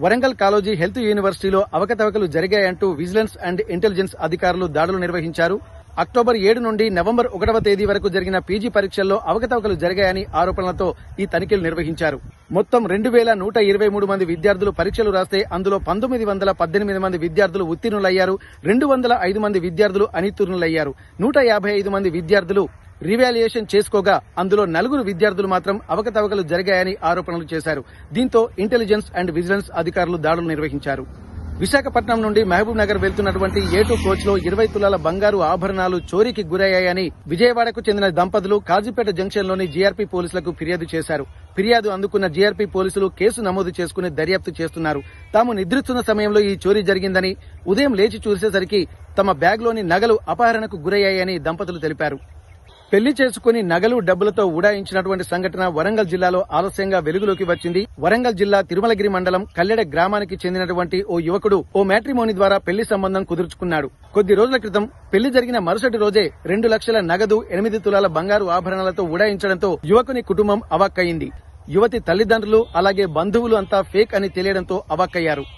Warangal Kaloji health యూనివర్సిటీలో అవకతవకలు జరిగాయంటూ vigilance and intelligence అధికారులు దాడులు నిర్వహించారు. అక్టోబర్ 7 నుండి నవంబర్ 1వ తేదీ వరకు జరిగిన పీజీ పరీక్షల్లో అవకతవకలు జరిగాయని ఆరోపణలతో ఈ తనిఖీలు నిర్వహించారు. మొత్తం 2123 మంది విద్యార్థులు పరీక్షలు రాస్తే అందులో 1918 మంది విద్యార్థులు ఉత్తీర్ణులయ్యారు. 205 మంది విద్యార్థులు అనితీర్ణులయ్యారు. 155 మంది విద్యార్థులు రీవాల్యుయేషన్ చేసుకోగా అందులో 4 విద్యార్థులు మాత్రం అవకతవకలు జరిగాయని ఆరోపణలు చేశారు. దీంతో ఇంటెలిజెన్స్ అండ్ విజిలెన్స్ అధికారులు దాడులు నిర్వహించారు. విశాఖపట్నం నుండి మహబూబ్ నగర్ వెళ్తున్నటువంటి A2 కోచ్లో 20 తులాల బంగారు ఆభరణాలు చోరీకి గురయ్యాయని విజయవాడకు చెందిన దంపతులు కాజీపేట జంక్షన్లోని జీఆర్పీ పోలీసులకు ఫిర్యాదు చేశారు. ఫిర్యాదు అందుకున్న జీఆర్పీ పోలీసులు కేసు నమోదు చేసుకుని దర్యాప్తు చేస్తున్నారు. తాము నిద్రిస్తున్న సమయంలో ఈ చోరీ జరిగిందని, ఉదయం లేచి చూసేసరికి తమ బ్యాగ్లోని నగలు అపహరణకు గురయ్యాయని దంపతులు తెలిపారు. పెళ్లి చేసుకుని నగలు డబ్బులతో ఉడాయించినటువంటి సంఘటన వరంగల్ జిల్లాలో ఆలస్యంగా వెలుగులోకి వచ్చింది. వరంగల్ జిల్లా తిరుమలగిరి మండలం కల్లెడ గ్రామానికి చెందినటువంటి ఓ యువకుడు ఓ మ్యాట్రిమోని ద్వారా పెళ్లి సంబంధం కుదుర్చుకున్నాడు. కొద్ది రోజుల క్రితం పెళ్లి జరిగిన మరుసటి రోజే 2 లక్షల నగదు, 8 తులాల బంగారు ఆభరణాలతో ఉడాయించడంతో యువకుని కుటుంబం అవాక్కయింది. యువతి తల్లిదండ్రులు అలాగే బంధువులు అంతా ఫేక్ అని తెలియడంతో అవాక్కయ్యారు.